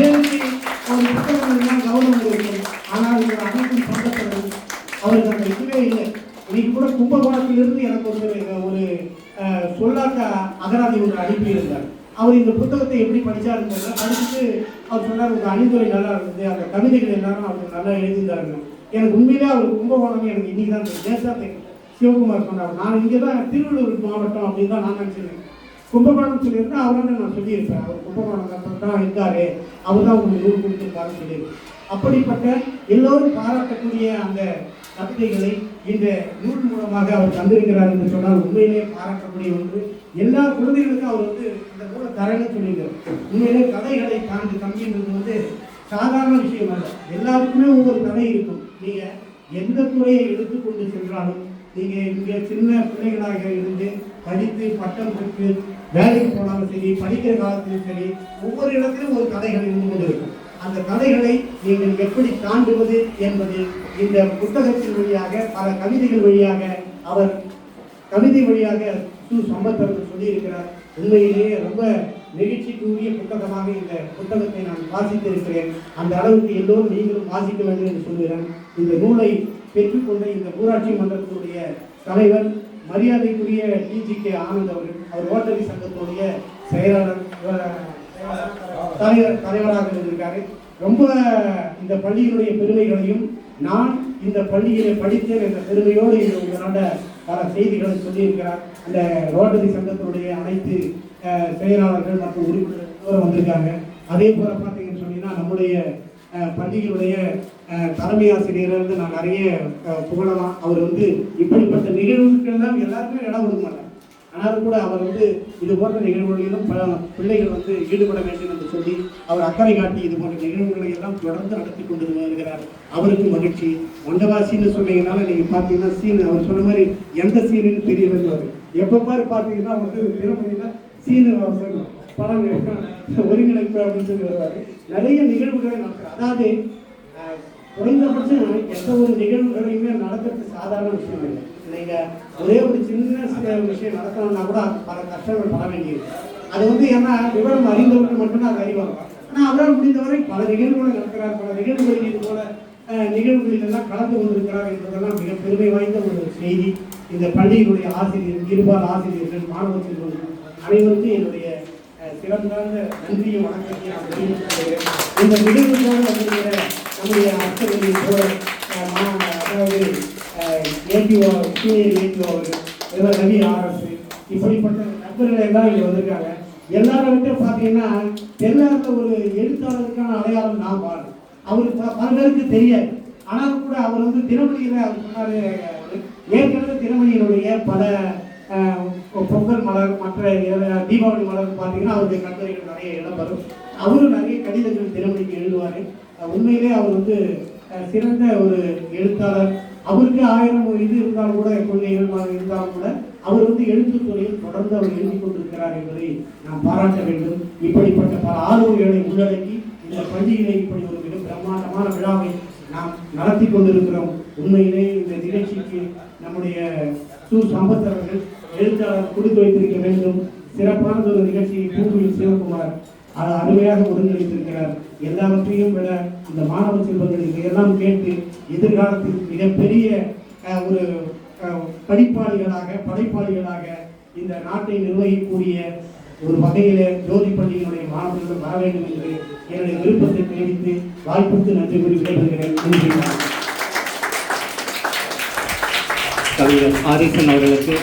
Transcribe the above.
வேலைக்கு ஒரு புத்தகங்கள் கவனம் இருக்கும். ஆனால் ஒரு அமைப்பின் சொந்தப்படும் அவருக்கு அந்த இதுவே இல்லை. இன்னைக்கு கூட கும்பகோணத்திலிருந்து எனக்கு ஒரு சொல்லாக்க அகராதி ஒன்று அனுப்பியிருந்தார். அவர் இந்த புத்தகத்தை எப்படி படித்தாருன்னு படிச்சுட்டு அவர் சொன்னார், உங்கள் அணிந்துரை நல்லா இருந்தது, அந்த கவிதைகள் எல்லாரும் அவருக்கு நல்லா எழுதியிருந்தாருங்க. எனக்கு உண்மையிலே அவர் கும்பகோணம் எனக்கு இன்னைக்கு தான் தேசாத்தை சிவகுமார் சொன்னார். நான் இங்கே தான் திருவள்ளூர் மாவட்டம் அப்படின்னு தான் நான் நினச்சிருக்கேன். கும்பகோணம் சொல்லியிருந்தேன், அவரால் நான் சொல்லியிருப்பேன். அவர் கும்பகோணம் தான் இருக்காரு, அவர் தான் உங்களுக்கு நூல் கொடுத்துருக்காருன்னு சொல்லியிருக்கேன். அப்படிப்பட்ட எல்லோரும் பாராட்டக்கூடிய அந்த கவிதைகளை இந்த நூல் மூலமாக அவர் தந்திருக்கிறார் என்று சொன்னால் உண்மையிலேயே பாராட்டக்கூடிய ஒன்று. எல்லா குழந்தைகளுக்கும் அவர் இந்த நூலை தரேன்னு சொல்லியிருக்கார். உண்மையிலே கதைகளை தாண்டி தம்பின்றது சாதாரண விஷயம் அல்ல. எல்லாருக்குமே ஒவ்வொரு கதை இருக்கும். நீங்கள் எந்த துறையை எடுத்துக்கொண்டு சென்றாலும் நீங்கள் இங்கே சின்ன பிள்ளைகளாக இருந்து படித்து பட்டம் பெற்று வேலைக்கு போனாலும் சரி, படிக்கிற காலத்திலும் சரி, ஒவ்வொரு இடத்திலும் ஒரு கதைகள் இருந்து கொண்டு இருக்கும். அந்த கதைகளை நீங்கள் எப்படி தாண்டுவது என்பது இந்த புத்தகத்தின் வழியாக பல கவிதைகள் வழியாக அவர் கவிதை வழியாக சம்பத் அவர்கள் சொல்லியிருக்கிறார். உண்மையிலேயே ரொம்ப நெகிழ்ச்சிக்குரிய புத்தகமாக இந்த புத்தகத்தை நான் வாசித்து இருக்கிறேன். அந்த அளவுக்கு எல்லோரும் நீங்களும் வாசிக்க வேண்டும் என்று சொல்கிறேன். இந்த நூலை பெற்றுக்கொண்ட இந்த ஊராட்சி மன்றத்தினுடைய தலைவர் மரியாதைக்குரிய TGK ஆனந்த் அவர்கள், அவர் ரோட்டரி சங்கத்தினுடைய செயலாளர் தலைவராக இருந்திருக்காரு. ரொம்ப இந்த பள்ளியினுடைய பெருமைகளையும் நான் இந்த பள்ளியிலே படித்தேன் என்ற பெருமையோடு உங்களோட பல செய்திகளை சொல்லியிருக்கிறார். அந்த ரோட்டரி சங்கத்தினுடைய அனைத்து செயலாளர்கள் மற்றும் உறுப்பினர்கள் வந்திருக்காங்க. அதே போல பார்த்தீங்கன்னு சொன்னீங்கன்னா நம்முடைய பள்ளிகளுடைய தலைமை ஆசிரியர் நான் நிறைய புகழலாம். அவர் இப்படிப்பட்ட நிகழ்வுக்கெல்லாம் எல்லாருமே இடம் கொடுக்க மாட்டார். ஆனாலும் கூட அவர் இது போன்ற நிகழ்வுகளிலும் பல பிள்ளைகள் ஈடுபட வேண்டும் என்று சொல்லி அவர் அக்கறை காட்டி இது போன்ற நிகழ்வுகளை எல்லாம் தொடர்ந்து நடத்தி கொண்டு வருகிறார். அவருக்கு மகிழ்ச்சி. மண்டவாசின்னு சொன்னீங்கன்னால நீங்கள் பார்த்தீங்கன்னா சீன் அவர் சொன்ன மாதிரி எந்த சீனுன்னு தெரியல. எப்போ பாரு பார்த்தீங்கன்னா திறமையில சீனு படம் ஒருங்கிணைப்பு அப்படின்னு சொல்லி வருவார். நிறைய நிகழ்வுகளை நடக்கிறார். அதாவது குறைந்தபட்சம் எந்த ஒரு நிகழ்வுகளையுமே நடக்கிறது சாதாரண விஷயம் இல்லை. நீங்கள் ஒரே ஒரு சின்ன விஷயம் நடக்கணும்னா கூட பல கஷ்டங்கள் பட வேண்டியது. அது ஏன்னா விவரம் அறிந்தவர்கள் மட்டும்தான் அது அறிவாங்க. ஆனால் அவரால் முடிந்தவரை பல நிகழ்வுகளை நடக்கிறார். பல நிகழ்வுகளில் இது போல நிகழ்வுகளிலெல்லாம் கலந்து கொண்டிருக்கிறார் என்பதெல்லாம் மிக பெருமை வாய்ந்த ஒரு செய்தி. இந்த பள்ளியினுடைய ஆசிரியர், இருபால் ஆசிரியர்கள், மாணவ செல்வர்கள் அனைவருக்கும் என்னுடைய சிறந்தார்ந்த நன்றியும் வணக்கத்தையும் நான் தெரிவித்துக்கிறேன். இந்த நிகழ்வுக்காக வந்துகிற நம்முடைய அர்த்தங்களின் அதாவது ஏடிஓ சீனியர் ஏடிஓ அவர்கள், ரவி RS, இப்படிப்பட்ட நண்பர்கள் எல்லாம் இங்கே வந்திருக்காங்க. எல்லாரும் பார்த்தீங்கன்னா தென்னாட்டில் ஒரு எழுத்தாளருக்கான அடையாளம் நான் பாருங்க. அவருக்கு பல பேருக்கு தெரியாது. ஆனாலும் கூட அவர் தினமணியில் அவர் சொன்னார். ஏற்கனவே தினமணியினுடைய பல பொங்கல் மலர், மற்ற தீபாவளி மலர் பார்த்தீங்கன்னா அவருடைய கட்டுரைகள் நிறைய இடம் வரும். அவரும் நிறைய கடிதங்கள் தினமணிக்கு எழுதுவார். உண்மையிலே அவர் சிறந்த ஒரு எழுத்தாளர். அவருக்கு 1000 இது இருந்தாலும் கூட, கொள்கைகள் இருந்தாலும் கூட அவர் எழுத்துத்துறையில் தொடர்ந்து அவர் எழுதி கொண்டிருக்கிறார் என்பதை நாம் பாராட்ட வேண்டும். இப்படிப்பட்ட பல ஆர்வங்களை உள்ளடக்கி இந்த பள்ளியிலே இப்படி ஒரு மிக பிரம்மாண்டமான விழாவை நாம் நடத்தி கொண்டிருக்கிறோம். உண்மையிலே இந்த நிகழ்ச்சிக்கு நம்முடைய சம்பத் அவர்கள் எழுத்தாளர் கொடுத்து வைத்திருக்க வேண்டும். சிறப்பான ஒரு நிகழ்ச்சியை பூங்குயில் சிவகுமார் அருமையாக ஒருங்கிணைத்திருக்கிறார். எல்லாவற்றையும் விட இந்த மாணவ செல்வங்கள் இதையெல்லாம் கேட்டு எதிர்காலத்தில் மிகப்பெரிய ஒரு படைப்பாளிகளாக இந்த நாட்டை நிர்வகிக்கக்கூடிய ஒரு வகையிலே ஜோதி பள்ளியினுடைய மாணவர்கள் வர வேண்டும் என்று என்னுடைய விருப்பத்தை தெரிவித்து வாய்ப்புக்கு நன்றி கூறி விடைபெறுகிறேன். கவிஞர் ஆரிசன் அவர்களுக்கு